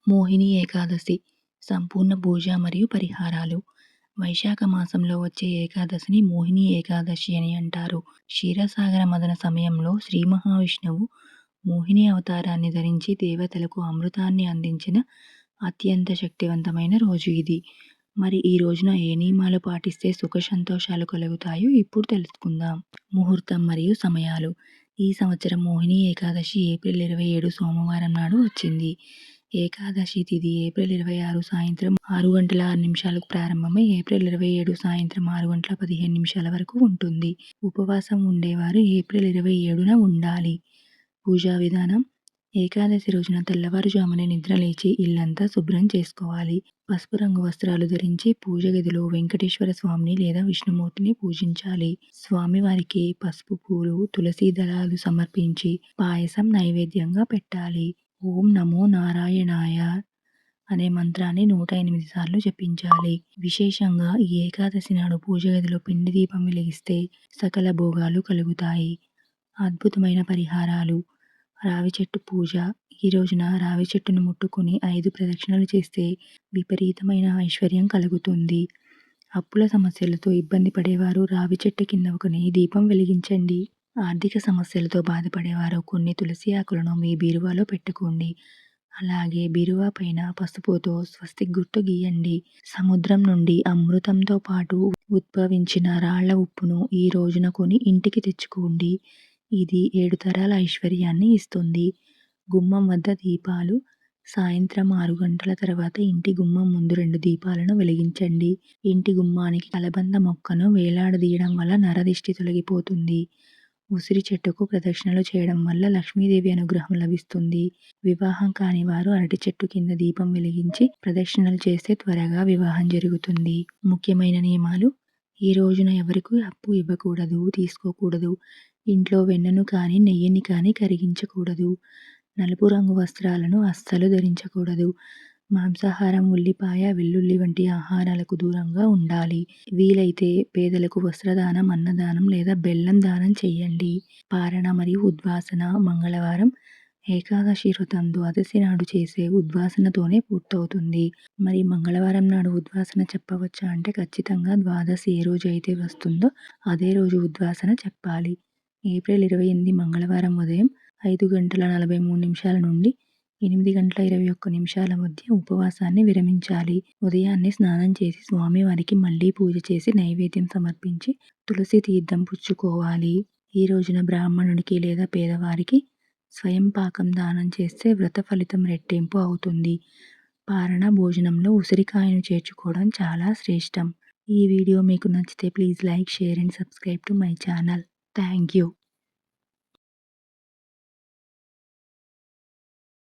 మోహిని ఏకాదశి సంపూర్ణ పూజ మరియు పరిహారాలు. వైశాఖ మాసంలో వచ్చే ఏకాదశిని మోహిని ఏకాదశి అని అంటారు. క్షీరసాగర మథన సమయంలో శ్రీ మహావిష్ణువు మోహిని అవతారాన్ని ధరించి దేవతలకు అమృతాన్ని అందించిన అత్యంత శక్తివంతమైన రోజు ఇది. మరి ఈ రోజున ఏ నియమాలు పాటిస్తే సుఖ సంతోషాలు కలుగుతాయో ఇప్పుడు తెలుసుకుందాం. ముహూర్తం మరియు సమయాలు. ఈ సంవత్సరం మోహిని ఏకాదశి ఏప్రిల్ 27 సోమవారం నాడు వచ్చింది. ఏకాదశి తిథి ఏప్రిల్ 26 సాయంత్రం 6:06 ప్రారంభమై ఏప్రిల్ 27 సాయంత్రం 6:15 వరకు ఉంటుంది. ఉపవాసం ఉండేవారు ఏప్రిల్ 27న ఉండాలి. పూజా విధానం. ఏకాదశి రోజున తెల్లవారుజామునే నిద్రలేచి ఇల్లంతా శుభ్రం చేసుకోవాలి. పసుపు రంగు వస్త్రాలు ధరించి పూజ గదిలో వెంకటేశ్వర స్వామిని లేదా విష్ణుమూర్తిని పూజించాలి. స్వామివారికి పసుపు పూలు, తులసి దళాలు సమర్పించి పాయసం నైవేద్యంగా పెట్టాలి. ఓం నమో నారాయణాయ అనే మంత్రాన్ని 108 సార్లు జపించాలి. విశేషంగా ఈ ఏకాదశి నాడు పూజ గదిలో పిండి దీపం వెలిగిస్తే సకల భోగాలు కలుగుతాయి. అద్భుతమైన పరిహారాలు. రావి చెట్టు పూజ. ఈ రోజున రావి చెట్టును ముట్టుకుని 5 ప్రదక్షిణలు చేస్తే విపరీతమైన ఐశ్వర్యం కలుగుతుంది. అప్పుల సమస్యలతో ఇబ్బంది పడేవారు రావి చెట్టు కింద ఒక నెయ్యి దీపం వెలిగించండి. ఆర్థిక సమస్యలతో బాధపడేవారు కొన్ని తులసి ఆకులను మీ బీరువాలో పెట్టుకోండి. అలాగే బీరువా పైన పసుపుతో స్వస్తిక్ గుర్తు గీయండి. సముద్రం నుండి అమృతంతో పాటు ఉద్భవించిన రాళ్ల ఉప్పును ఈ రోజున కొని ఇంటికి తెచ్చుకోండి. ఇది 7 తరాల ఐశ్వర్యాన్ని ఇస్తుంది. గుమ్మం వద్ద దీపాలు. సాయంత్రం 6 గంటల తర్వాత ఇంటి గుమ్మం ముందు 2 దీపాలను వెలిగించండి. ఇంటి గుమ్మానికి కలబంద మొక్కను వేలాడదీయడం వల్ల నరదిష్టి తొలగిపోతుంది. ఉసిరి చెట్టుకు ప్రదక్షిణలు చేయడం వల్ల లక్ష్మీదేవి అనుగ్రహం లభిస్తుంది. వివాహం కాని వారు అరటి చెట్టు కింద దీపం వెలిగించి ప్రదక్షిణలు చేస్తే త్వరగా వివాహం జరుగుతుంది. ముఖ్యమైన నియమాలు. ఈ రోజున ఎవరికీ అప్పు ఇవ్వకూడదు, తీసుకోకూడదు. ఇంట్లో వెన్నను కానీ నెయ్యిని కానీ కరిగించకూడదు. నలుపు రంగు వస్త్రాలను అస్సలు ధరించకూడదు. మాంసాహారం, ఉల్లిపాయ, వెల్లుల్లి వంటి ఆహారాలకు దూరంగా ఉండాలి. వీలైతే పేదలకు వస్త్రదానం, అన్నదానం లేదా బెల్లం దానం చేయండి. పారణ మరియు ఉద్వాసన. మంగళవారం ఏకాదశి వ్రతం ద్వాదశి నాడు చేసే ఉద్వాసనతోనే పూర్తవుతుంది. మరి మంగళవారం నాడు ఉద్వాసన చెప్పవచ్చా అంటే ఖచ్చితంగా ద్వాదశి ఏ రోజు అయితే వస్తుందో అదే రోజు ఉద్వాసన చెప్పాలి. ఏప్రిల్ 28 మంగళవారం ఉదయం 5:43 నుండి 8:21 మధ్య ఉపవాసాన్ని విరమించాలి. ఉదయాన్నే స్నానం చేసి స్వామివారికి మళ్ళీ పూజ చేసి నైవేద్యం సమర్పించి తులసి తీర్థం పుచ్చుకోవాలి. ఈ రోజున బ్రాహ్మణుడికి లేదా పేదవారికి స్వయం పాకం దానం చేస్తే వ్రత ఫలితం రెట్టింపు అవుతుంది. పారణ భోజనంలో ఉసిరికాయను చేర్చుకోవడం చాలా శ్రేష్టం. ఈ వీడియో మీకు నచ్చితే please like, share and subscribe to my channel. Thank you.